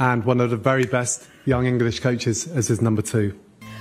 and one of the very best young English coaches as his number 2.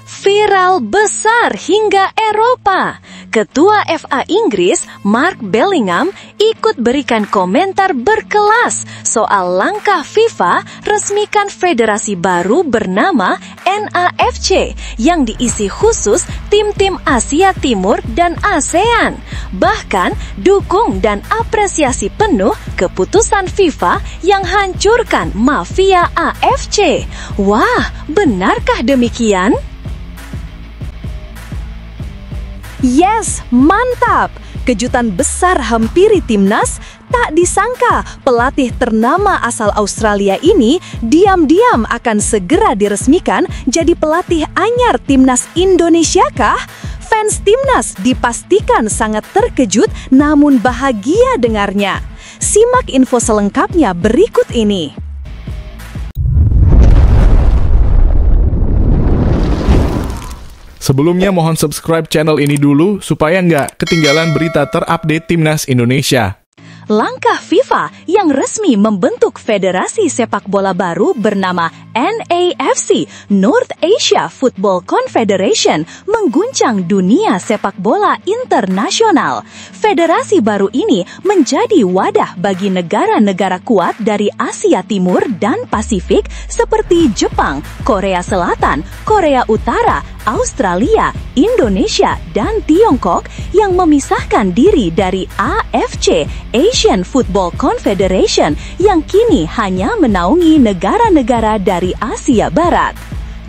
Viral besar hingga Eropa. Ketua FA Inggris, Mark Bellingham, ikut berikan komentar berkelas soal langkah FIFA resmikan federasi baru bernama NAFC yang diisi khusus tim-tim Asia Timur dan ASEAN. Bahkan dukung dan apresiasi penuh keputusan FIFA yang hancurkan mafia AFC. Wah, benarkah demikian? Yes, mantap! Kejutan besar hampiri timnas. Tak disangka pelatih ternama asal Australia ini diam-diam akan segera diresmikan jadi pelatih anyar timnas Indonesia kah? Fans timnas dipastikan sangat terkejut namun bahagia dengarnya. Simak info selengkapnya berikut ini. Sebelumnya mohon subscribe channel ini dulu supaya nggak ketinggalan berita terupdate Timnas Indonesia. Langkah FIFA yang resmi membentuk federasi sepak bola baru bernama NAFC, North Asia Football Confederation, mengguncang dunia sepak bola internasional. Federasi baru ini menjadi wadah bagi negara-negara kuat dari Asia Timur dan Pasifik seperti Jepang, Korea Selatan, Korea Utara, Australia, Indonesia, dan Tiongkok yang memisahkan diri dari AFC, Asian Football Confederation, yang kini hanya menaungi negara-negara dari Asia Barat.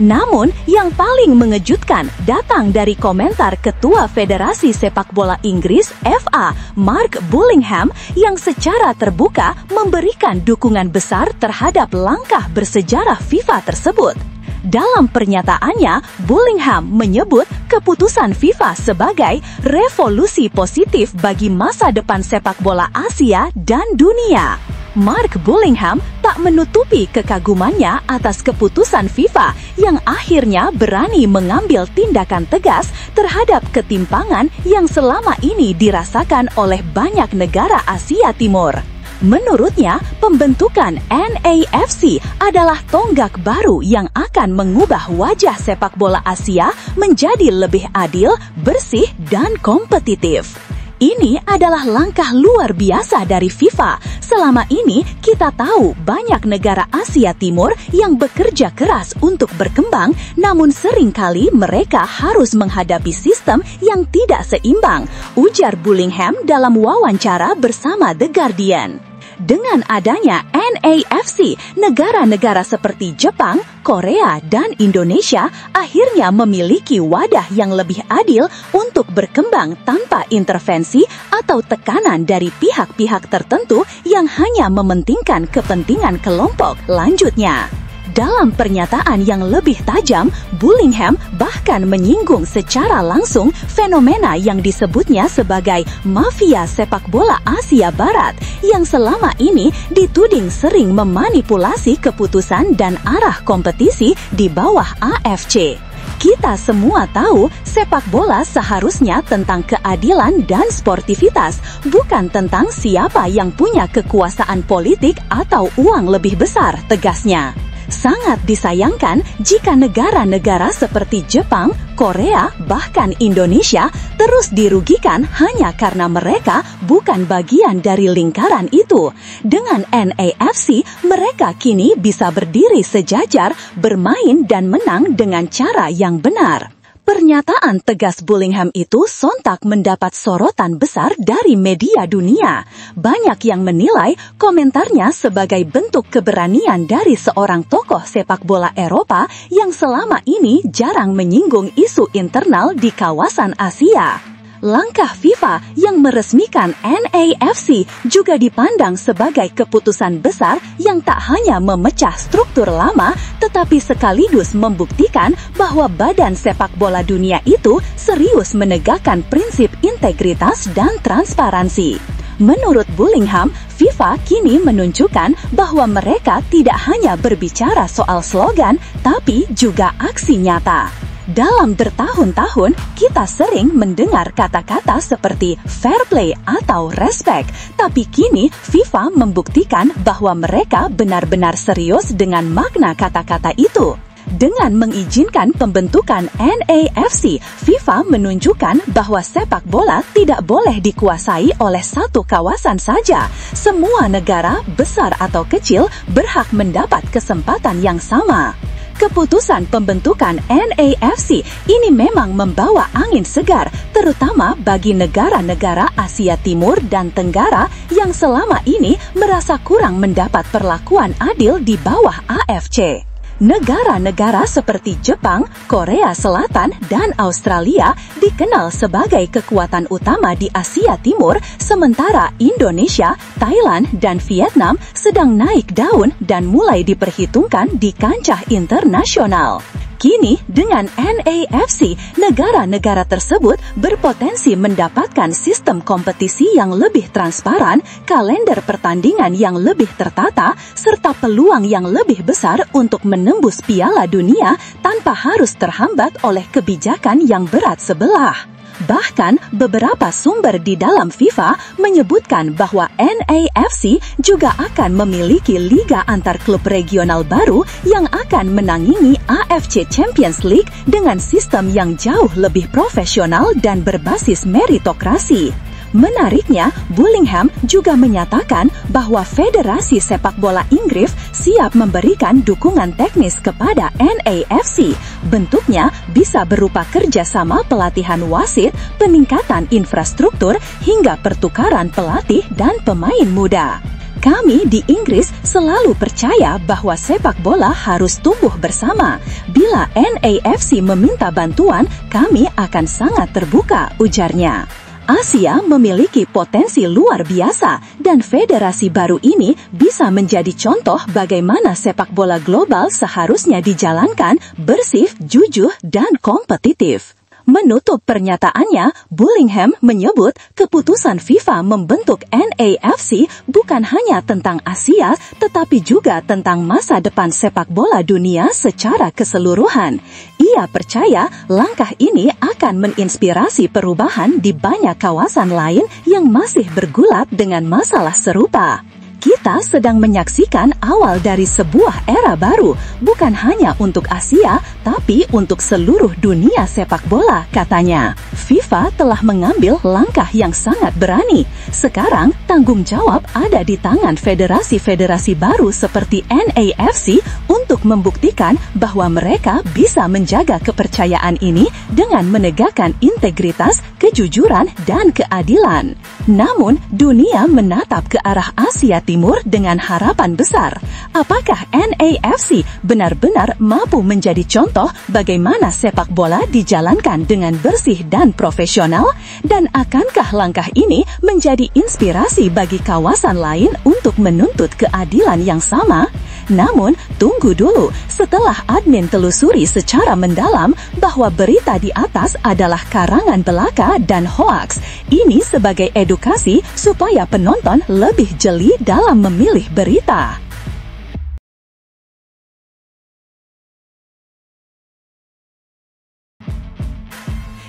Namun, yang paling mengejutkan datang dari komentar Ketua Federasi Sepak Bola Inggris FA, Mark Bellingham, yang secara terbuka memberikan dukungan besar terhadap langkah bersejarah FIFA tersebut. Dalam pernyataannya, Bellingham menyebut keputusan FIFA sebagai revolusi positif bagi masa depan sepak bola Asia dan dunia. Mark Bellingham tak menutupi kekagumannya atas keputusan FIFA yang akhirnya berani mengambil tindakan tegas terhadap ketimpangan yang selama ini dirasakan oleh banyak negara Asia Timur. Menurutnya, pembentukan NAFC adalah tonggak baru yang akan mengubah wajah sepak bola Asia menjadi lebih adil, bersih, dan kompetitif. Ini adalah langkah luar biasa dari FIFA. Selama ini, kita tahu banyak negara Asia Timur yang bekerja keras untuk berkembang, namun seringkali mereka harus menghadapi sistem yang tidak seimbang, ujar Bellingham dalam wawancara bersama The Guardian. Dengan adanya NAFC, negara-negara seperti Jepang, Korea, dan Indonesia akhirnya memiliki wadah yang lebih adil untuk berkembang tanpa intervensi atau tekanan dari pihak-pihak tertentu yang hanya mementingkan kepentingan kelompok. Lanjutnya, dalam pernyataan yang lebih tajam, Bellingham bahkan menyinggung secara langsung fenomena yang disebutnya sebagai mafia sepak bola Asia Barat yang selama ini dituding sering memanipulasi keputusan dan arah kompetisi di bawah AFC. Kita semua tahu sepak bola seharusnya tentang keadilan dan sportivitas, bukan tentang siapa yang punya kekuasaan politik atau uang lebih besar, tegasnya. Sangat disayangkan jika negara-negara seperti Jepang, Korea, bahkan Indonesia terus dirugikan hanya karena mereka bukan bagian dari lingkaran itu. Dengan NAFC, mereka kini bisa berdiri sejajar, bermain dan menang dengan cara yang benar. Pernyataan tegas Bellingham itu sontak mendapat sorotan besar dari media dunia. Banyak yang menilai komentarnya sebagai bentuk keberanian dari seorang tokoh sepak bola Eropa yang selama ini jarang menyinggung isu internal di kawasan Asia. Langkah FIFA yang meresmikan NAFC juga dipandang sebagai keputusan besar yang tak hanya memecah struktur lama, tetapi sekaligus membuktikan bahwa badan sepak bola dunia itu serius menegakkan prinsip integritas dan transparansi. Menurut Bellingham, FIFA kini menunjukkan bahwa mereka tidak hanya berbicara soal slogan, tapi juga aksi nyata. Dalam bertahun-tahun, kita sering mendengar kata-kata seperti fair play atau respect, tapi kini FIFA membuktikan bahwa mereka benar-benar serius dengan makna kata-kata itu. Dengan mengizinkan pembentukan NAFC, FIFA menunjukkan bahwa sepak bola tidak boleh dikuasai oleh satu kawasan saja. Semua negara, besar atau kecil, berhak mendapat kesempatan yang sama. Keputusan pembentukan NAFC ini memang membawa angin segar, terutama bagi negara-negara Asia Timur dan Tenggara yang selama ini merasa kurang mendapat perlakuan adil di bawah AFC. Negara-negara seperti Jepang, Korea Selatan, dan Australia dikenal sebagai kekuatan utama di Asia Timur, sementara Indonesia, Thailand, dan Vietnam sedang naik daun dan mulai diperhitungkan di kancah internasional. Kini, dengan NAFC, negara-negara tersebut berpotensi mendapatkan sistem kompetisi yang lebih transparan, kalender pertandingan yang lebih tertata, serta peluang yang lebih besar untuk menembus Piala Dunia tanpa harus terhambat oleh kebijakan yang berat sebelah. Bahkan, beberapa sumber di dalam FIFA menyebutkan bahwa NAFC juga akan memiliki liga antar klub regional baru yang akan menandingi AFC Champions League dengan sistem yang jauh lebih profesional dan berbasis meritokrasi. Menariknya, Bullingham juga menyatakan bahwa Federasi Sepak Bola Inggris siap memberikan dukungan teknis kepada NAFC. Bentuknya bisa berupa kerjasama pelatihan wasit, peningkatan infrastruktur, hingga pertukaran pelatih dan pemain muda. Kami di Inggris selalu percaya bahwa sepak bola harus tumbuh bersama. Bila NAFC meminta bantuan, kami akan sangat terbuka, ujarnya. Asia memiliki potensi luar biasa dan federasi baru ini bisa menjadi contoh bagaimana sepak bola global seharusnya dijalankan bersih, jujur, dan kompetitif. Menutup pernyataannya, Bullingham menyebut keputusan FIFA membentuk NAFC bukan hanya tentang Asia, tetapi juga tentang masa depan sepak bola dunia secara keseluruhan. Ia percaya langkah ini akan menginspirasi perubahan di banyak kawasan lain yang masih bergulat dengan masalah serupa. Kita sedang menyaksikan awal dari sebuah era baru, bukan hanya untuk Asia, tapi untuk seluruh dunia sepak bola, katanya. FIFA telah mengambil langkah yang sangat berani. Sekarang, tanggung jawab ada di tangan federasi-federasi baru seperti NAFC untuk membuktikan bahwa mereka bisa menjaga kepercayaan ini dengan menegakkan integritas, kejujuran, dan keadilan. Namun, dunia menatap ke arah Asia Timur dengan harapan besar. Apakah NAFC benar-benar mampu menjadi contoh bagaimana sepak bola dijalankan dengan bersih dan profesional? Dan akankah langkah ini menjadi inspirasi bagi kawasan lain untuk menuntut keadilan yang sama? Namun, tunggu dulu, setelah admin telusuri secara mendalam bahwa berita di atas adalah karangan belaka dan hoaks, ini sebagai edukasi supaya penonton lebih jeli dalam memilih berita.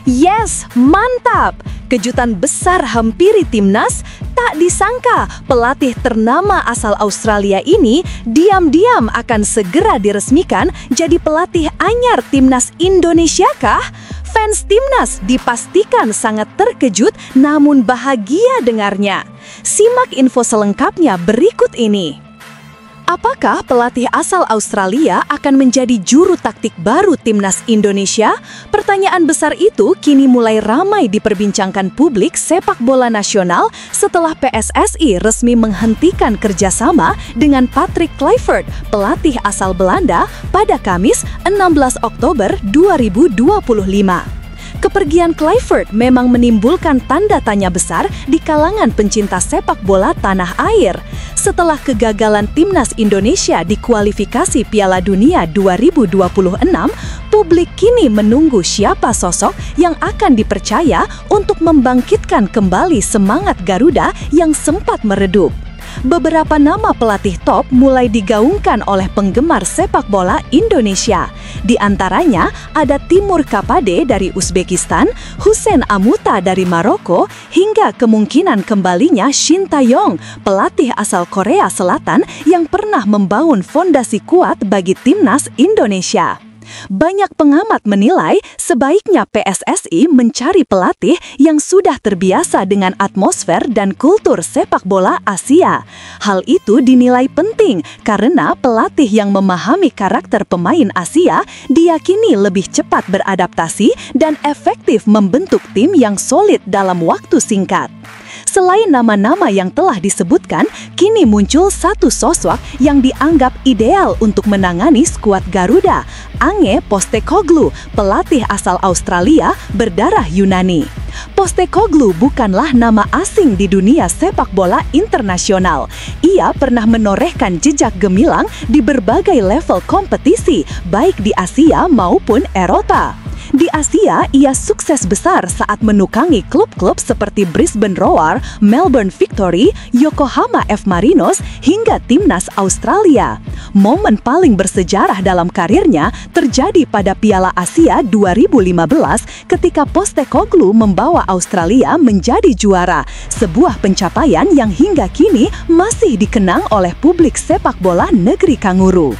Yes, mantap! Kejutan besar hampiri timnas. Tak disangka pelatih ternama asal Australia ini diam-diam akan segera diresmikan jadi pelatih anyar timnas Indonesia kah? Fans timnas dipastikan sangat terkejut namun bahagia dengarnya. Simak info selengkapnya berikut ini. Apakah pelatih asal Australia akan menjadi juru taktik baru timnas Indonesia? Pertanyaan besar itu kini mulai ramai diperbincangkan publik sepak bola nasional setelah PSSI resmi menghentikan kerjasama dengan Patrick Kluivert, pelatih asal Belanda, pada Kamis 16 Oktober 2025. Kepergian Kluivert memang menimbulkan tanda tanya besar di kalangan pencinta sepak bola tanah air. Setelah kegagalan timnas Indonesia di kualifikasi Piala Dunia 2026, publik kini menunggu siapa sosok yang akan dipercaya untuk membangkitkan kembali semangat Garuda yang sempat meredup. beberapa nama pelatih top mulai digaungkan oleh penggemar sepak bola Indonesia. Di antaranya ada Timur Kapade dari Uzbekistan, Hussein Amuta dari Maroko, hingga kemungkinan kembalinya Shin Tae-yong, pelatih asal Korea Selatan yang pernah membangun fondasi kuat bagi timnas Indonesia. Banyak pengamat menilai sebaiknya PSSI mencari pelatih yang sudah terbiasa dengan atmosfer dan kultur sepak bola Asia. Hal itu dinilai penting karena pelatih yang memahami karakter pemain Asia diyakini lebih cepat beradaptasi dan efektif membentuk tim yang solid dalam waktu singkat. Selain nama-nama yang telah disebutkan, kini muncul satu sosok yang dianggap ideal untuk menangani skuad Garuda, Ange Postecoglou, pelatih asal Australia berdarah Yunani. Postecoglou bukanlah nama asing di dunia sepak bola internasional. Ia pernah menorehkan jejak gemilang di berbagai level kompetisi, baik di Asia maupun Eropa. Di Asia, ia sukses besar saat menukangi klub-klub seperti Brisbane Roar, Melbourne Victory, Yokohama F. Marinos, hingga timnas Australia. Momen paling bersejarah dalam karirnya terjadi pada Piala Asia 2015 ketika Postecoglou membawa Australia menjadi juara, sebuah pencapaian yang hingga kini masih dikenang oleh publik sepak bola negeri kanguru.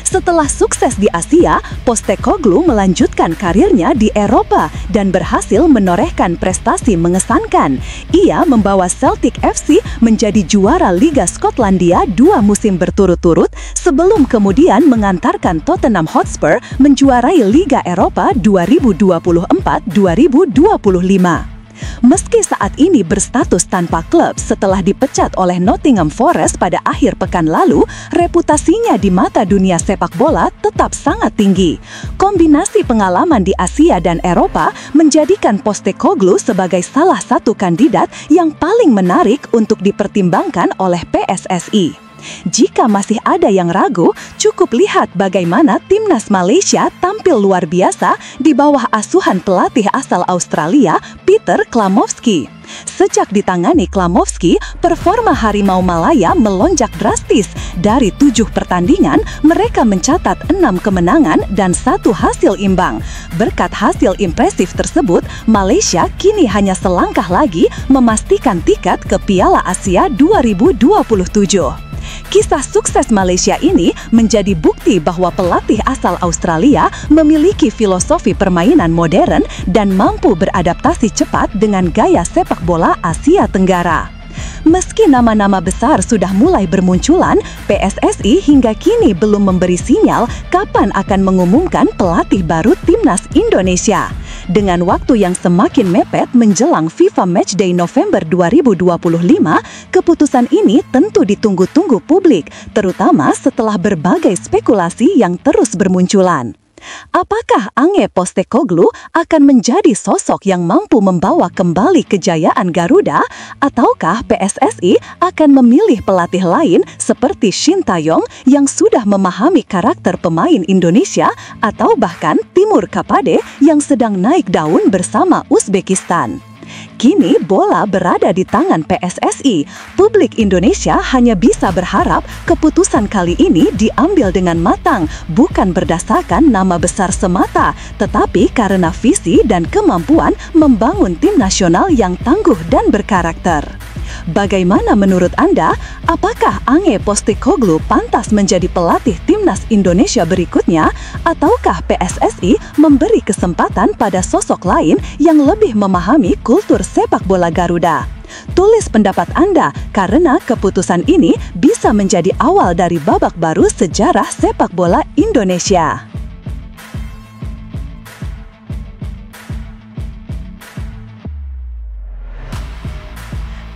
Setelah sukses di Asia, Postecoglou melanjutkan karirnya di Eropa dan berhasil menorehkan prestasi mengesankan. Ia membawa Celtic FC menjadi juara Liga Skotlandia 2 musim berturut-turut sebelum kemudian mengantarkan Tottenham Hotspur menjuarai Liga Eropa 2024-2025. Meski saat ini berstatus tanpa klub setelah dipecat oleh Nottingham Forest pada akhir pekan lalu, reputasinya di mata dunia sepak bola tetap sangat tinggi. Kombinasi pengalaman di Asia dan Eropa menjadikan Postecoglou sebagai salah satu kandidat yang paling menarik untuk dipertimbangkan oleh PSSI. Jika masih ada yang ragu, cukup lihat bagaimana timnas Malaysia tampil luar biasa di bawah asuhan pelatih asal Australia, Peter Klamovski. Sejak ditangani Klamovski, performa Harimau Malaya melonjak drastis. Dari 7 pertandingan, mereka mencatat 6 kemenangan dan 1 hasil imbang. Berkat hasil impresif tersebut, Malaysia kini hanya selangkah lagi memastikan tiket ke Piala Asia 2027. Kisah sukses Malaysia ini menjadi bukti bahwa pelatih asal Australia memiliki filosofi permainan modern dan mampu beradaptasi cepat dengan gaya sepak bola Asia Tenggara. Meski nama-nama besar sudah mulai bermunculan, PSSI hingga kini belum memberi sinyal kapan akan mengumumkan pelatih baru timnas Indonesia. Dengan waktu yang semakin mepet menjelang FIFA Matchday November 2025, keputusan ini tentu ditunggu-tunggu publik, terutama setelah berbagai spekulasi yang terus bermunculan. Apakah Ange Postecoglou akan menjadi sosok yang mampu membawa kembali kejayaan Garuda, ataukah PSSI akan memilih pelatih lain seperti Shin Tae-yong yang sudah memahami karakter pemain Indonesia, atau bahkan Timur Kapade yang sedang naik daun bersama Uzbekistan? Kini bola berada di tangan PSSI. Publik Indonesia hanya bisa berharap keputusan kali ini diambil dengan matang, bukan berdasarkan nama besar semata, tetapi karena visi dan kemampuan membangun tim nasional yang tangguh dan berkarakter. Bagaimana menurut Anda? Apakah Ange Postecoglou pantas menjadi pelatih timnas Indonesia berikutnya? Ataukah PSSI memberi kesempatan pada sosok lain yang lebih memahami kultur sepak bola Garuda? Tulis pendapat Anda karena keputusan ini bisa menjadi awal dari babak baru sejarah sepak bola Indonesia.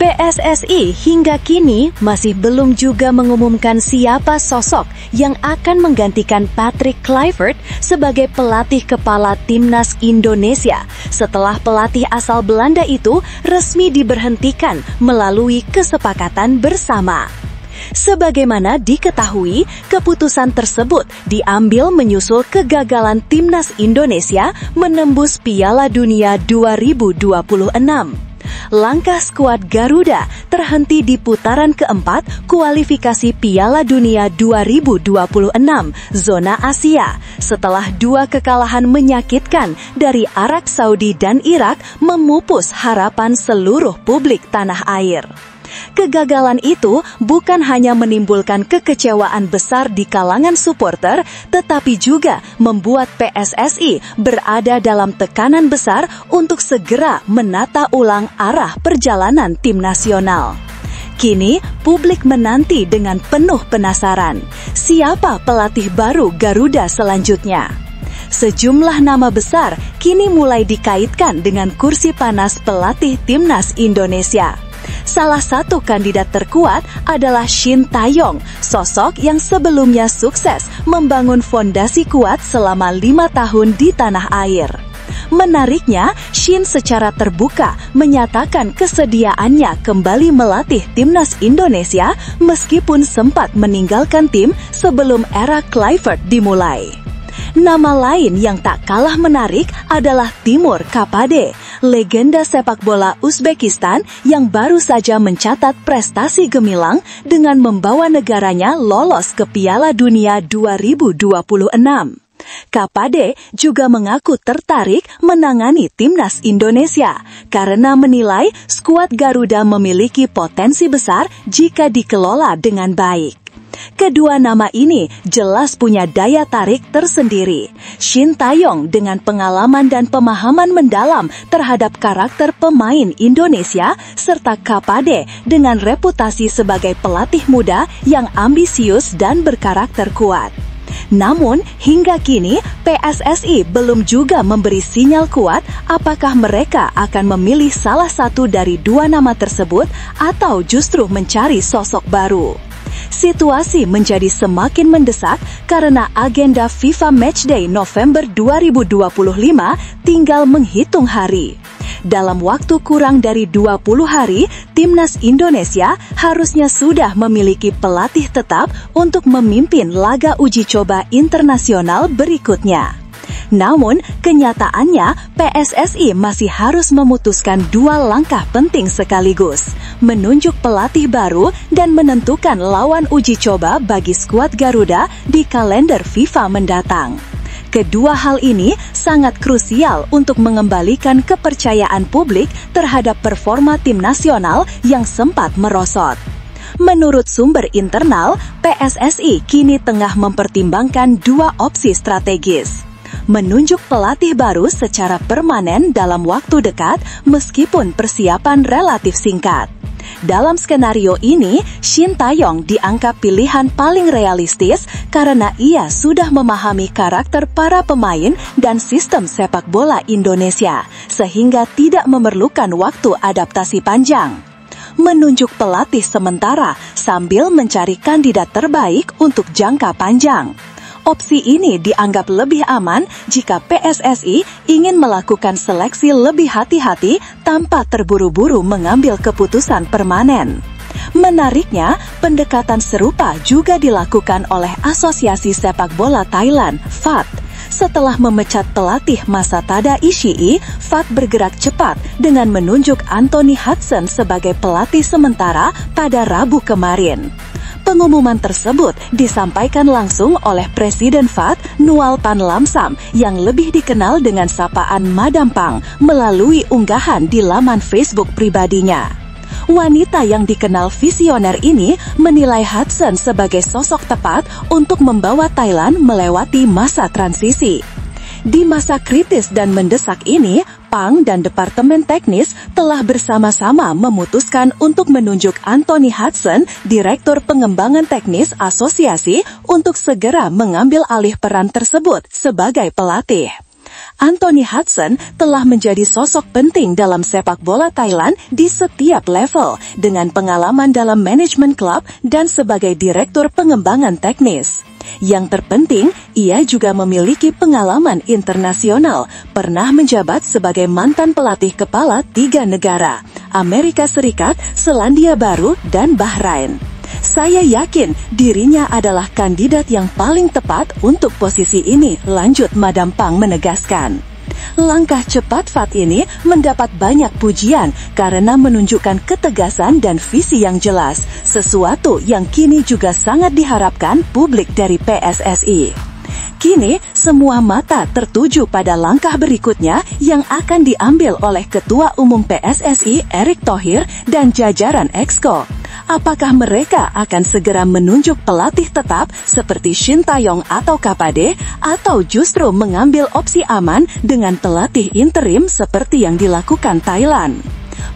PSSI hingga kini masih belum juga mengumumkan siapa sosok yang akan menggantikan Patrick Kluivert sebagai pelatih kepala timnas Indonesia setelah pelatih asal Belanda itu resmi diberhentikan melalui kesepakatan bersama. Sebagaimana diketahui, keputusan tersebut diambil menyusul kegagalan timnas Indonesia menembus Piala Dunia 2026. langkah skuad Garuda terhenti di putaran keempat kualifikasi Piala Dunia 2026 zona Asia setelah 2 kekalahan menyakitkan dari Arab Saudi dan Irak memupus harapan seluruh publik tanah air. Kegagalan itu bukan hanya menimbulkan kekecewaan besar di kalangan supporter, tetapi juga membuat PSSI berada dalam tekanan besar untuk segera menata ulang arah perjalanan tim nasional. Kini, publik menanti dengan penuh penasaran, siapa pelatih baru Garuda selanjutnya? Sejumlah nama besar kini mulai dikaitkan dengan kursi panas pelatih timnas Indonesia. Salah satu kandidat terkuat adalah Shin Tae-yong, sosok yang sebelumnya sukses membangun fondasi kuat selama 5 tahun di tanah air. Menariknya, Shin secara terbuka menyatakan kesediaannya kembali melatih timnas Indonesia meskipun sempat meninggalkan tim sebelum era Kluivert dimulai. Nama lain yang tak kalah menarik adalah Timur Kapade, legenda sepak bola Uzbekistan yang baru saja mencatat prestasi gemilang dengan membawa negaranya lolos ke Piala Dunia 2026. Kapade juga mengaku tertarik menangani timnas Indonesia karena menilai skuad Garuda memiliki potensi besar jika dikelola dengan baik. Kedua nama ini jelas punya daya tarik tersendiri. Shin Tae-yong dengan pengalaman dan pemahaman mendalam terhadap karakter pemain Indonesia, serta Kapade dengan reputasi sebagai pelatih muda yang ambisius dan berkarakter kuat. Namun, hingga kini PSSI belum juga memberi sinyal kuat apakah mereka akan memilih salah satu dari 2 nama tersebut atau justru mencari sosok baru. Situasi menjadi semakin mendesak karena agenda FIFA Matchday November 2025 tinggal menghitung hari. Dalam waktu kurang dari 20 hari, timnas Indonesia harusnya sudah memiliki pelatih tetap untuk memimpin laga uji coba internasional berikutnya. Namun, kenyataannya PSSI masih harus memutuskan 2 langkah penting sekaligus, menunjuk pelatih baru dan menentukan lawan uji coba bagi skuad Garuda di kalender FIFA mendatang. Kedua hal ini sangat krusial untuk mengembalikan kepercayaan publik terhadap performa tim nasional yang sempat merosot. Menurut sumber internal, PSSI kini tengah mempertimbangkan 2 opsi strategis. Menunjuk pelatih baru secara permanen dalam waktu dekat meskipun persiapan relatif singkat. Dalam skenario ini, Shin Tae-yong dianggap pilihan paling realistis karena ia sudah memahami karakter para pemain dan sistem sepak bola Indonesia, sehingga tidak memerlukan waktu adaptasi panjang. Menunjuk pelatih sementara sambil mencari kandidat terbaik untuk jangka panjang. Opsi ini dianggap lebih aman jika PSSI ingin melakukan seleksi lebih hati-hati tanpa terburu-buru mengambil keputusan permanen. Menariknya, pendekatan serupa juga dilakukan oleh Asosiasi Sepak Bola Thailand, FAT. Setelah memecat pelatih Masatada Ishii, FAT bergerak cepat dengan menunjuk Anthony Hudson sebagai pelatih sementara pada Rabu kemarin. Pengumuman tersebut disampaikan langsung oleh Presiden FAT, Nual Pan Lamsam, yang lebih dikenal dengan sapaan Madam Pang, melalui unggahan di laman Facebook pribadinya. Wanita yang dikenal visioner ini menilai Hudson sebagai sosok tepat untuk membawa Thailand melewati masa transisi. Di masa kritis dan mendesak ini, Pang dan Departemen Teknis telah bersama-sama memutuskan untuk menunjuk Anthony Hudson, Direktur Pengembangan Teknis Asosiasi, untuk segera mengambil alih peran tersebut sebagai pelatih. Anthony Hudson telah menjadi sosok penting dalam sepak bola Thailand di setiap level, dengan pengalaman dalam manajemen klub dan sebagai Direktur Pengembangan Teknis. Yang terpenting, ia juga memiliki pengalaman internasional, pernah menjabat sebagai mantan pelatih kepala 3 negara, Amerika Serikat, Selandia Baru, dan Bahrain. Saya yakin dirinya adalah kandidat yang paling tepat untuk posisi ini, lanjut Madam Pang menegaskan. Langkah cepat Fat ini mendapat banyak pujian karena menunjukkan ketegasan dan visi yang jelas, sesuatu yang kini juga sangat diharapkan publik dari PSSI. Kini, semua mata tertuju pada langkah berikutnya yang akan diambil oleh Ketua Umum PSSI Erick Thohir dan jajaran Exco. Apakah mereka akan segera menunjuk pelatih tetap seperti Shin Tae-yong atau Kapade, atau justru mengambil opsi aman dengan pelatih interim seperti yang dilakukan Thailand?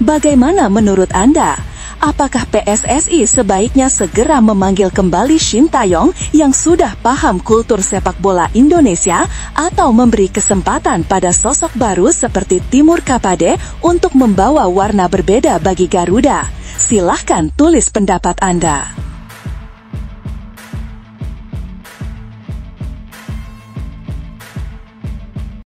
Bagaimana menurut Anda? Apakah PSSI sebaiknya segera memanggil kembali Shin Tae-yong yang sudah paham kultur sepak bola Indonesia, atau memberi kesempatan pada sosok baru seperti Timur Kapade untuk membawa warna berbeda bagi Garuda? Silahkan tulis pendapat Anda.